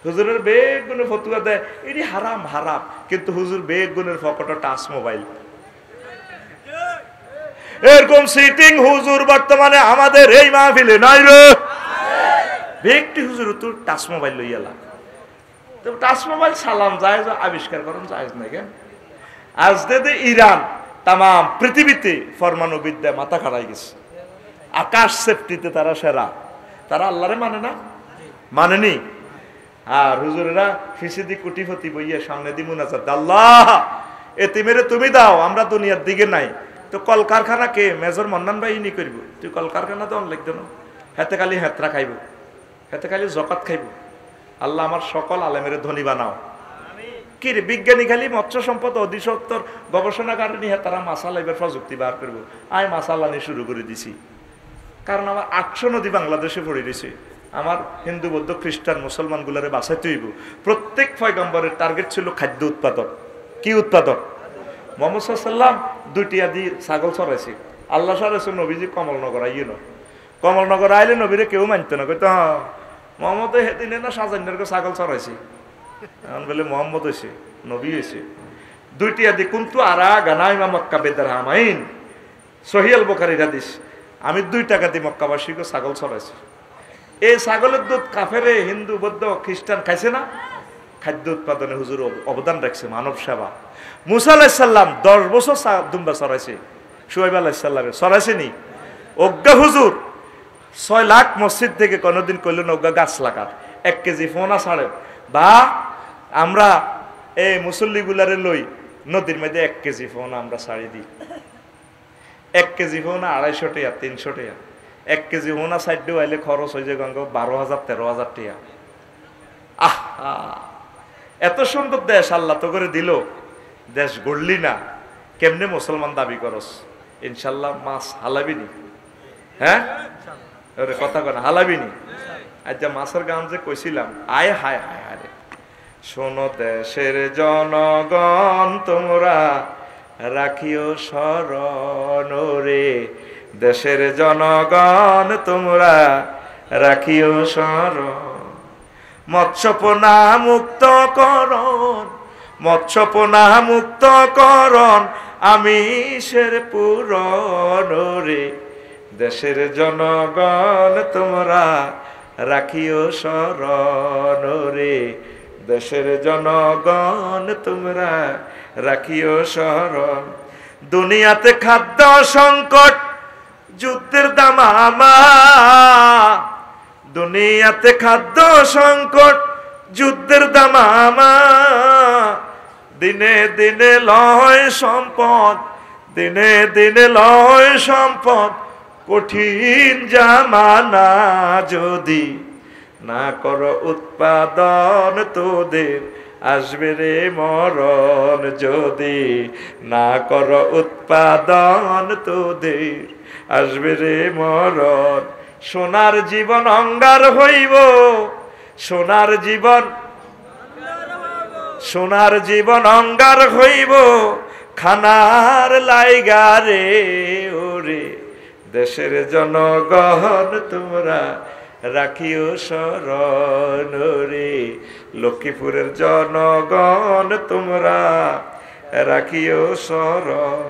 S1: হুজুরের বেগ গুণে ফতুয়া দেয় এটি হারাম হারাম, কিন্তু হুজুর বেগ গুণের ফকটা টাচ মোবাইল। এরকম সিটিং হুজুর বর্তমানে আমাদের এই মাহফিলে নাই রে। ব্যক্তি হুজুর তো টাচ মোবাইল লইয়ালা, তো টাচ মোবাইল সালাম যায় আবিষ্কার করেন যায় না কেন? আজ দে ইরান তাম পৃথিবীতে পরমাণু বিদ্যায় মাথা খাড়াই গেছে, আকাশ সেফটিতে তারা সেরা। তারা আল্লাহরে মানে না, মানেনি। আর হুজুরেরা ফিসিদি কোটিপতি বইয়া সামনে দি মুনাজাত, আল্লাহ এতিমেরে তুমি দাও, আমরা দুনিয়ার দিকে নাই। তো কলকারখানা কে? মেজর মন্নান ভাই নি করব, তুই কলকারখানা তো অনেক দেন, হেতে খালি হেতরা খাইব, হেতে খালি জকাত খাইব। আল্লাহ আমার সকল আলেমের ধনী বানাও। কি রে, বিজ্ঞানী খালি মৎস্য সম্পদ অধিদপ্তর গবেষণাগারে নিয়ে তারা মাসাল এবার প্রযুক্তি বার করবো। আয় মাসাল আনি শুরু করে দিছি, কারণ আমার 800 নদী বাংলাদেশে পড়ে রয়েছে। আমার হিন্দু বৌদ্ধ খ্রিস্টান মুসলমান গুলারে বাঁচাইতে হইব। প্রত্যেক পয়গম্বরের টার্গেট ছিল খাদ্য উৎপাদন। কি উৎপাদন? মুহাম্মদ সাল্লাল্লাহু আলাইহি ওয়াসাল্লাম 2টি আদি ছাগল চড়াইছে। আল্লাহ সরাইছে নবীজি কমলনগর আইয়ে না, কমলনগর আইলে নবীরে কেউ মানত না, কইতো হ্যাঁ মোহাম্মদ সেদিনে না সাজান্ডার ছাগল চড়াইছে। এখন বলে মোহাম্মদ হয়েছে, নবী হয়েছে। 2টি আদি কিন্তু আরা গানাইমা মক্কা বেদার হামাইন, সহিহ আল বুখারীর হাদিস। আমি 2 টাকা দিয়ে মক্কাবাসীকে ছাগল চড়াইছি। এই ছাগলের দুধ কাফেরে হিন্দু বৌদ্ধ খ্রিস্টান খাইছে না? খাদ্য উৎপাদনে হুজুর অবদান রাখছে, মানব সেবা। মুসা আলাইহিস সালাম 10 বছর দুম্বা চড়াইছে, শুআইব আলাইহিস সালামের চড়াইছে নি? অজ্ঞা হুজুর 6 লাখ মসজিদ থেকে কোনোদিন কইলেন অজ্ঞা গাছ লাগার 1 কেজি ফোনা ছাড়েন, বা আমরা এই মুসল্লিগুলারে লই নদীর মধ্যে 1 কেজি ফোন আমরা ছাড়ি দিই। 1 কেজি ফোনা 250 টাকা 300 টাকা। 1 কেজি ফোনা সাইড আইলে খরচ হয়ে যায় গঙ্গ 12,000-13,000 টাকা। আহা, এত সুন্দর দেশ আল্লাহ তো করে দিল, দেশ গড়লি না, কেমনে মুসলমান দাবি করস? ইনশাল্লাহ মাছ হালাবিনি? হ্যাঁ ওরে কথা কন, হালাবিনি? আচ্ছা মাছের গান যে কইছিলাম, আয় হায় হায় হায়, শোনো দেশের জনগণ তোমরা রাখিও স্মরণ রে, দেশের জনগণ তোমরা রাখিও স্মরণ। মৎস্যপোনা মুক্ত করণ, মৎস্যপোনা মুক্ত করণ, আমিষের পূরণ রে, দেশের জনগণ তোমরা রাখিও স্মরণ রে, দেশের জনগণ তোমরা রাখিও স্মরণ। দুনিয়াতে খাদ্য সংকট, যুদ্ধের দামামা, দুনিয়াতে খাদ্য সংকট, যুদ্ধের দামামা, দিনে দিনে লয় সম্পদ, দিনে দিনে লয় সম্পদ, কঠিন জামানা যদি না করো উৎপাদন, তোদের আসবে রে মরণ, যদি না করো উৎপাদন, তোদের আসবে রে মরণ। সোনার জীবন অঙ্গার হইব, সোনার জীবন, সোনার জীবন অঙ্গার হইব, খানার লাইগা রে ওরে, দেশের জনগণ তোমরা রাখিও স্মরণ রে, লক্ষ্মীপুরের জনগণ তোমরা রাখিও স্মরণ।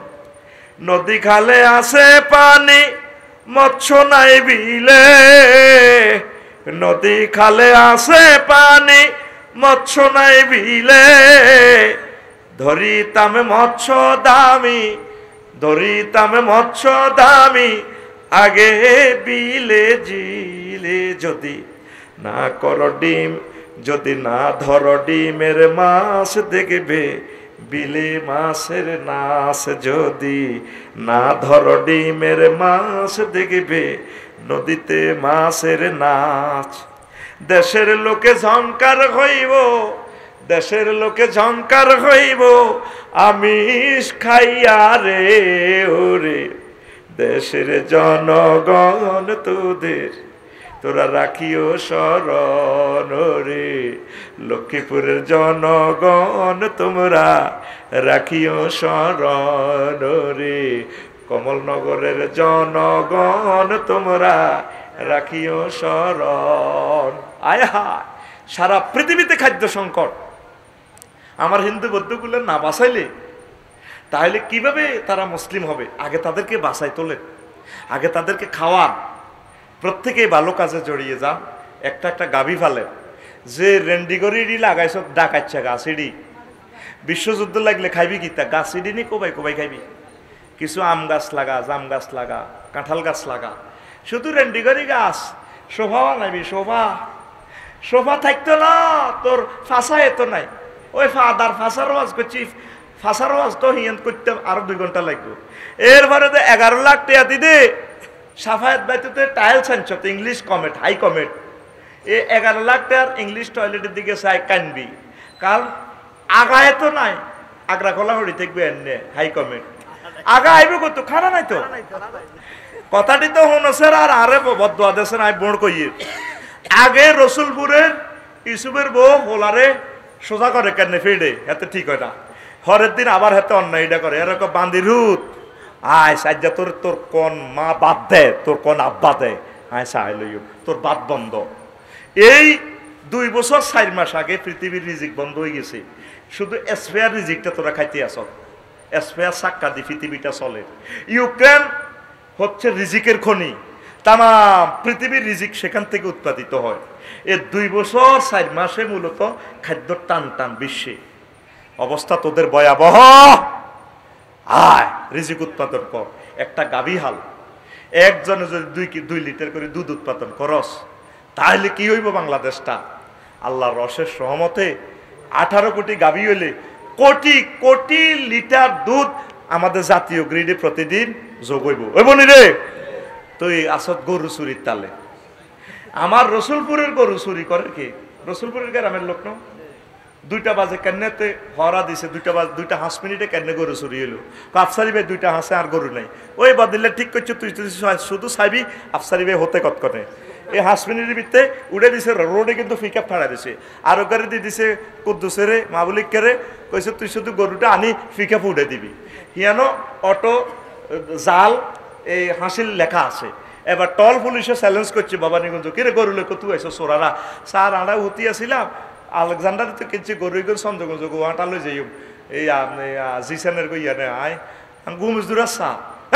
S1: নদী খালে আসে পানি, মৎস্য নাই বিলে, নদী খালে আসে পানি, মৎস্য নাই বিলে, ধরিতাম মৎস্য দামি, ধরিতাম মৎস্য দামি, আগে বিলে জিলে, যদি না করো ডিম, যদি না ধরো ডিমের মাছ, দেখবে বিলে মাছের নাচ, যদি না ধরো ডিমের মাছ, দেখবে নদীতে মাছের নাচ। দেশের লোকে ঝংকার হইব, দেশের লোকে ঝংকার হইব, আমিষ খাইয়া রে ওরে, দেশের জনগণ তোদের তোরা রাখিও স্মরণ রে, লক্ষ্মীপুরের জনগণ তোমরা রাখিও স্মরণ রে, কমলনগরের জনগণ তোমরা রাখিও স্মরণ। আয় হায়, সারা পৃথিবীতে খাদ্য সংকট, আমার হিন্দু বৌদ্ধগুলো না বাঁচাইলে তাহলে কিভাবে তারা মুসলিম হবে? আগে তাদেরকে বাঁচাই তোলেন, আগে তাদেরকে খাওয়ান, প্রত্যেকেই ভালো কাজে জড়িয়ে যান। একটা একটা গাভী ফালেন, যে রেন্ডিগড়ি লাগাইছ ডাকাচ্ছা গাছিডি, বিশ্বযুদ্ধ লাগলে খাইবি কি তা গাছিডি নি কোবাই কোবাই খাইবি? কিছু আম গাছ লাগা, জাম গাছ লাগা, কাঁঠাল গাছ লাগা, শুধু রেন্ডিগড়ি গাছ, শোভা বানাবি, শোভা শোভা থাকতো না তোর, ফাঁসা এত নাই। ওই ফাদার ফাঁসার ওয়াজ করছি, ফাঁসার ওয়াজ তো হিয়ান করতে আরো 2 ঘন্টা লাগবে। এরপরে তো 11 লাখ টাকা দিদে সাফায়াত বাইতে টাইল সানছত, ইংলিশ কমেট, হাই কমেট, এই 11 লাখ টাকার ইংলিশ টয়লেটের দিকে চাই কানবি, কারণ আগায় তো নাই, আগ্রা খোলা হড়ি থাকবে এনে হাই কমেট, আগা আইবে কত, খানা নাই তো। কথাটি তো হনসের আর আরে বদুয়া দেশের আই বোড় কইয়ে, আগে রসুলপুরের ইসুফের বউ হোলারে সোজা করে কেন ফেডে, এতে ঠিক হয় না, হরের দিন আবার হাতে অন্যায়টা করে, এরকম বান্দিরুত আয় সাজ্জা, তোর তোর কোন মা বাদ দেয়, তোর কোন আব্বা দেয়, আয় সাহায্য লইও, তোর বাদ বন্ধ। এই 2 বছর 4 মাস আগে পৃথিবীর রিজিক বন্ধ হয়ে গেছে, শুধু স্পেয়ার রিজিকটা তোরা খাইতে আস, স্পেয়ার সাক্কা দিয়ে পৃথিবীটা চলে। ইউক্রেন হচ্ছে রিজিকের খনি, তাম পৃথিবীর রিজিক সেখান থেকে উৎপাদিত হয়। এই 2 বছর 4 মাসে মূলত খাদ্য টান টান বিশ্বে অবস্থা তোদের ভয়াবহ। আয় রিজিক উৎপাদন কর, একটা গাভী হাল একজনে যদি 2 লিটার করে দুধ উৎপাদন করস, তাহলে কি হইব বাংলাদেশটা? আল্লাহর রসের সহমতে 18 কোটি গাভী হইলে কোটি কোটি লিটার দুধ আমাদের জাতীয় গ্রিডে প্রতিদিন যোগ হইব। ওই বনি রে, তুই আসত গরু চুরির তালে, আমার রসুলপুরের গরু চুরি করে কে? রসুলপুরের গ্রামের লোক ন, 2টা বাজে কেন্নেতে হরা দিছে, 2টা 5 মিনিটে কেন্নে গরু চুরি হলো। আফসারি ভাই 2টা হাসে আর গরু নাই। ওই বদলে ঠিক করছো, তুই শুধু চাইবি আফসারি ভাই হতে কতক্ষণে এই 5 মিনিটের ভিতরে উড়ে দিছে রোডে, কিন্তু পিকআপ ফাড়া দিছে। আর ওখানে দিয়ে দিছে কুদ্দুসেরে মাবুলিককে, কইছে তুই শুধু গরুটা আনি পিকআপ উড়ে দিবি। হিয়ানো অটো জাল এই হাসিল লেখা আছে। এবার টল পুলিশে চ্যালেঞ্জ করছে বাবানীগঞ্জ, কিরে গরু লোক তুই আইসো চোরারা। স্যার আমরা উঠি আসছিলাম আলেকজান্ডার তো কিনছি গরুগঞ্জ চন্দ্রগঞ্জ গোয়াটা লই যাই এই জিসানের গইয়ানে আয় গুমজদুরা সা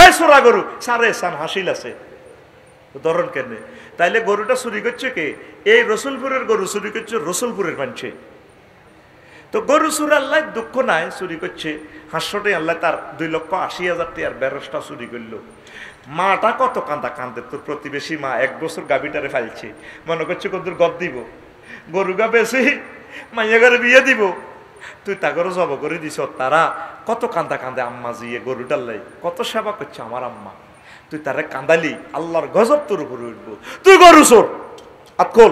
S1: এই চোরা গরু সারে সান হাসিল আছে ধরন কেনে। তাইলে গরুটা চুরি করছে কে? এই রসুলপুরের গরু চুরি করছে রসুলপুরের মানছে। তো গরু চুরি আল্লাহ দুঃখ নাই, চুরি করছে হাস্যটাই আল্লাহ তার 2,80,000 টাকার বেরসটা চুরি করলো। মাটা কত কান্দা কান্দে, তোর প্রতিবেশী মা 1 বছর গাভীটারে ফাইলছে, মনে করছে কত গদ দিব, গরু গা বেশি মাইয়া ঘরে বিয়ে দিব, তুই তাগরও জব করে দিছ। তারা কত কান্দা কান্দে আম্মা জিয়ে গরুটার লাই কত সেবা করছে আমার আম্মা, তুই তারে কান্দালি আল্লাহর গজব তোর উপরে উঠবো। তুই গরু চোর আতকল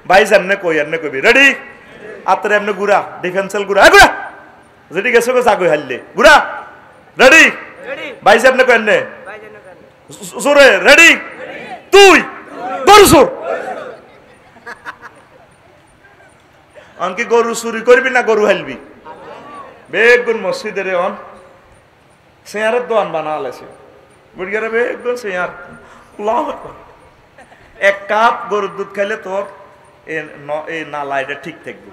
S1: বাইজ এমনে কই এমনে কবি রেডি আতরে এমনে গুড়া ডিফেন্সিয়াল গুড়া গুড়া যেটি গেছে গো জাগই হারলে গুড়া রেডি বাইজ এমনে কই এমনে জোরে রেডি তুই গরু চোর। অনকি গরু চুরি করবি না গরু হালবি? বেগুন মসজিদের অন চেয়ারের দোয়ান বানা আলেছে বুড়িয়ারে বেগুন চেয়ার 1 কাপ গরুর দুধ খাইলে তোর এই নালা এটা ঠিক থাকবে।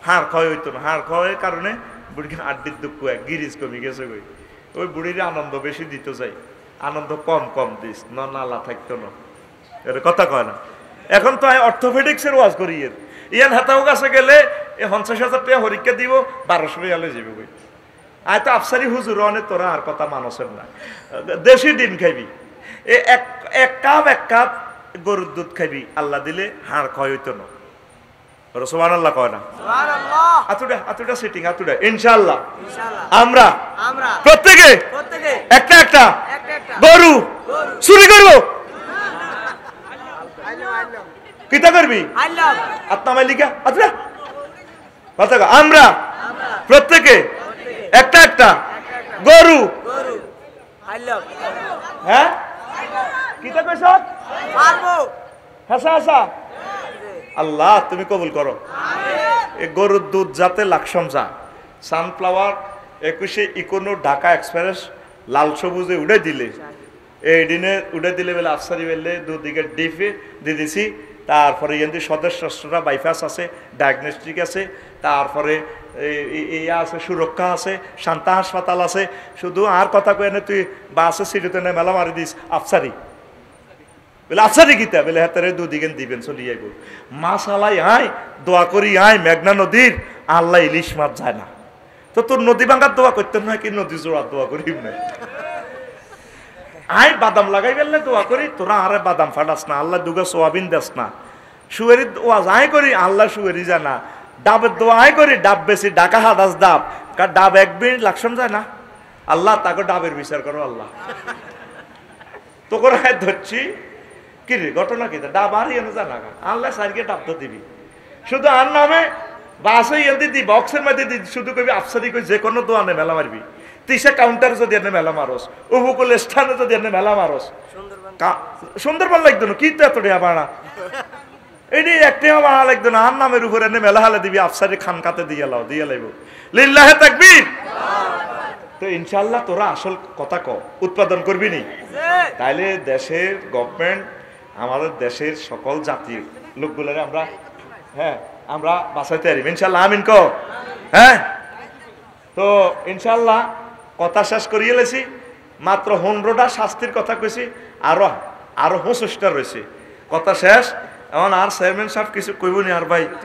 S1: হাড় ক্ষয় হইতো না, হাড় ক্ষয়ের কারণে বুড়িকে আড্ডির দুঃখ গিরিজ কমে গেছে গই। ওই বুড়ির আনন্দ বেশি দিতে চাই, আনন্দ কম কম দিস নালা থাকতো না, এর কথা কয় না। এখন তো অর্থোপেডিক্সের ওয়াজ করি ইয়ান হাতাও কাছে গেলে 50,000 টাকা হরিকা দিব 1200 টাকা যাবে বই। আয় তো আফসারি হুজুর অনেক তোরা আর কথা মানুষের না, দেশি ডিম খাইবি এক কাপ গরুর দুধ খাইবি, আল্লাহ দিলে হাড় ক্ষয় হইতো না। সুবহানাল্লাহ কয় না? আতুটা সিটিং আতুটা ইনশাআল্লাহ আমরা প্রত্যেকে একটা গরু চুরি করবো। কিতা করবি আত্মা মালিকা আতুটা কথা, আমরা প্রত্যেকে একটা গরু। হ্যাঁ কিতা কইছ? হাসা হাসা আল্লাহ তুমি কবুল করো। এই গরুর দুধ যাতে লাকসাম যা সানফ্লাওয়ার 21 ইকোনো ঢাকা এক্সপ্রেস লাল সবুজে উড়ে দিলে, এই দিনে উড়ে দিলে বেলে আফসারি বেলে দুদিকে ডিপে দিয়ে দিছি। তারপরে এখান সদস্যরা বাইপাস আছে, ডায়াগনস্টিক আছে, তারপরে ইয়া আছে সুরক্ষা আছে, শান্তা হাসপাতাল আছে। শুধু আর কথা কয়ে না তুই বাসে সিটিতে মেলা মারি দিস আফসারি বলে আফসারি গীতা বলে হাতের দুদিকে দিবেন চলি যাইব। মাছ আলাই আয় দোয়া করি আয় মেঘনা নদীর আল্লাহ ইলিশ মাছ যায় না। তো তোর নদী ভাঙ্গার দোয়া করতেন না কি নদী জোড়ার দোয়া করি না? আয় বাদাম লাগাই ফেললে দোয়া করি, তোরা আরে বাদাম ফাটাস না, আল্লাহ দুগা সোয়াবিন দেস না। শুয়ারির ওয়াজ আয় করি, আল্লাহ শুয়ারি জানা। ডাবের দোয়া আয় করি, ডাব বেশি ডাকা হাদাস ডাব, কার ডাব 1 মিনিট লাকসাম যায় না। আল্লাহ তাকে ডাবের বিচার করো আল্লাহ। তো করে ধরছি কি রে ঘটনা কি ডাব আর এনে জানা আল্লাহ সাইকে ডাব তো দিবি শুধু আর নামে বাসে এনে দি বক্সের মধ্যে দি শুধু কবি আফসারি কই যে কোনো দোয়ানে মেলা মারবি। তিসা কাউন্টার যদি এনে মেলা মারস, উপকূল স্থানে যদি এনে মেলা মারস, সুন্দরবন লাগতো না কি তো এত টিয়া বাড়া এটি একটা বাড়া লাগতো না। আর নামের উপর এনে মেলা হালে দিবি আফসারি খানকাতে দিয়ে লাও দিয়ে লাইব লিল্লাহে তাকবীর। তো ইনশাআল্লাহ তোরা আসল কথা ক উৎপাদন করবি নি, তাইলে দেশের গভর্নমেন্ট আমাদের দেশের সকল জাতির লোকগুলোরে আমরা আমরা বাঁচাইতে পারি ইনশাআল্লাহ। আমিন ক হ্যাঁ। তো ইনশাআল্লাহ কথা শেষ করিয়ে লেছি, মাত্র 15টা শাস্তির কথা কইছি, আরো 25টা রয়েছে কথা শেষ। এখন আর চেয়ারম্যান সাহেব কিছু কইব নি আর ভাই?